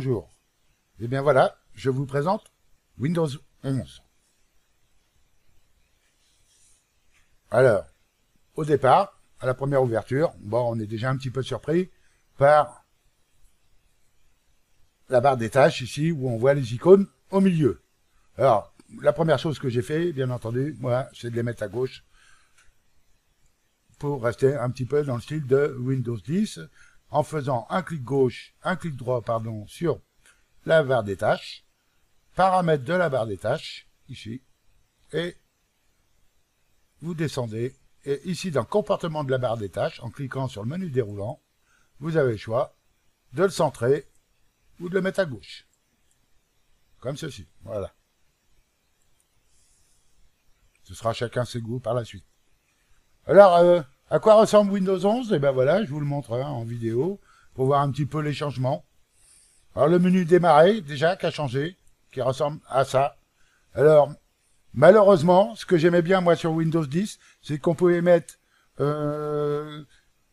bonjour. Et bien voilà, je vous présente Windows 11. Alors, au départ, à la première ouverture, bon, on est déjà un petit peu surpris par la barre des tâches ici où on voit les icônes au milieu. Alors, la première chose que j'ai fait, bien entendu, moi, c'est de les mettre à gauche pour rester un petit peu dans le style de Windows 10 en faisant un clic gauche, un clic droit, pardon, sur la barre des tâches, paramètres de la barre des tâches, ici, et vous descendez, et ici dans comportement de la barre des tâches, en cliquant sur le menu déroulant, vous avez le choix de le centrer ou de le mettre à gauche. Comme ceci, voilà. Ce sera chacun ses goûts par la suite. Alors, à quoi ressemble Windows 11? Eh ben voilà, je vous le montre en vidéo, pour voir un petit peu les changements. Alors le menu démarrer, déjà, qui a changé, qui ressemble à ça. Alors, malheureusement, ce que j'aimais bien, moi, sur Windows 10, c'est qu'on pouvait mettre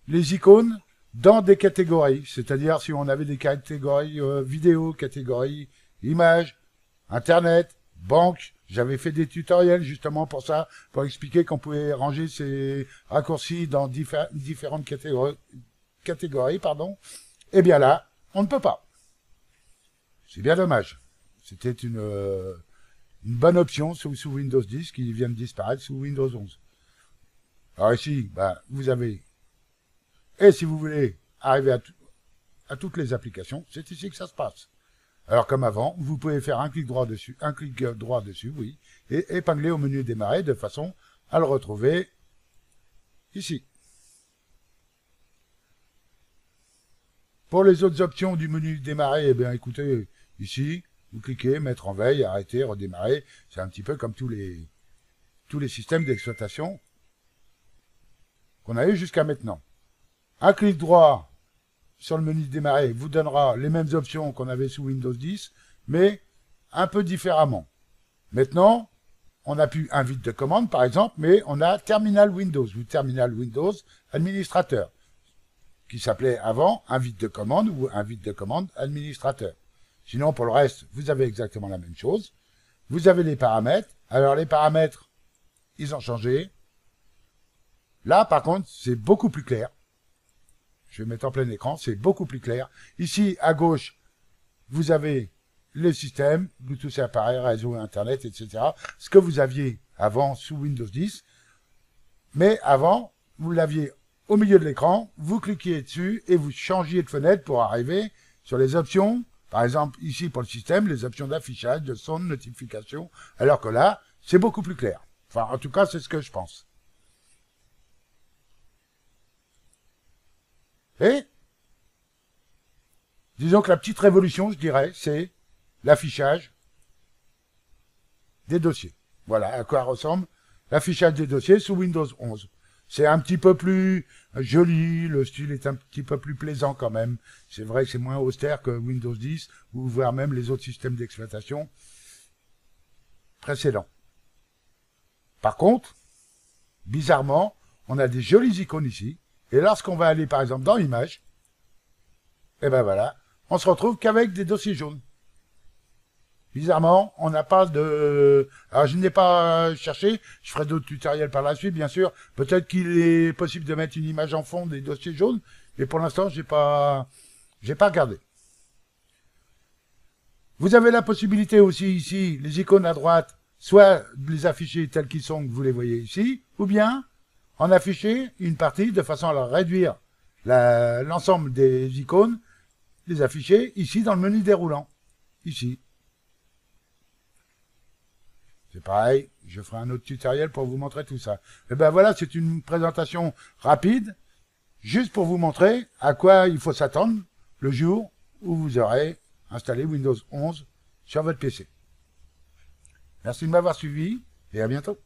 les icônes dans des catégories. C'est-à-dire, si on avait des catégories vidéo, catégories images, internet, banque, j'avais fait des tutoriels justement pour ça, pour expliquer qu'on pouvait ranger ces raccourcis dans différentes catégories, pardon. Et bien là, on ne peut pas. C'est bien dommage. C'était une bonne option sous Windows 10 qui vient de disparaître sous Windows 11. Alors ici, ben, vous avez... Et si vous voulez arriver à toutes les applications, c'est ici que ça se passe. Alors comme avant, vous pouvez faire un clic droit dessus, oui, et épingler au menu démarrer de façon à le retrouver ici. Pour les autres options du menu démarrer, eh bien écoutez, ici, vous cliquez, mettre en veille, arrêter, redémarrer. C'est un petit peu comme tous les systèmes d'exploitation qu'on a eu jusqu'à maintenant. Un clic droit sur le menu démarrer vous donnera les mêmes options qu'on avait sous Windows 10, mais un peu différemment. Maintenant, on n'a plus invite de commande, par exemple, mais on a Terminal Windows ou Terminal Windows Administrateur, qui s'appelait avant invite de commande ou invite de commande administrateur. Sinon, pour le reste, vous avez exactement la même chose. Vous avez les paramètres. Alors, les paramètres, ils ont changé. Là, par contre, c'est beaucoup plus clair. Je vais mettre en plein écran, c'est beaucoup plus clair. Ici, à gauche, vous avez le système, Bluetooth et appareil, réseau, Internet, etc. Ce que vous aviez avant sous Windows 10. Mais avant, vous l'aviez au milieu de l'écran, vous cliquiez dessus et vous changiez de fenêtre pour arriver sur les options. Par exemple, ici pour le système, les options d'affichage, de son, de notification. Alors que là, c'est beaucoup plus clair. Enfin, en tout cas, c'est ce que je pense. Et disons que la petite révolution, je dirais, c'est l'affichage des dossiers. Voilà à quoi ressemble l'affichage des dossiers sous Windows 11. C'est un petit peu plus joli, le style est un petit peu plus plaisant quand même. C'est vrai que c'est moins austère que Windows 10, ou voire même les autres systèmes d'exploitation précédents. Par contre, bizarrement, on a des jolies icônes ici, et lorsqu'on va aller par exemple dans Images, et ben voilà, on se retrouve qu'avec des dossiers jaunes. Bizarrement, on n'a pas de... Alors, je n'ai pas cherché, je ferai d'autres tutoriels par la suite, bien sûr. Peut-être qu'il est possible de mettre une image en fond des dossiers jaunes, mais pour l'instant, j'ai pas regardé. Vous avez la possibilité aussi ici, les icônes à droite, soit de les afficher tels qu'ils sont, que vous les voyez ici, ou bien en afficher une partie de façon à leur réduire l'ensemble des icônes, les afficher ici dans le menu déroulant, ici. C'est pareil, je ferai un autre tutoriel pour vous montrer tout ça. Et ben voilà, c'est une présentation rapide, juste pour vous montrer à quoi il faut s'attendre le jour où vous aurez installé Windows 11 sur votre PC. Merci de m'avoir suivi et à bientôt.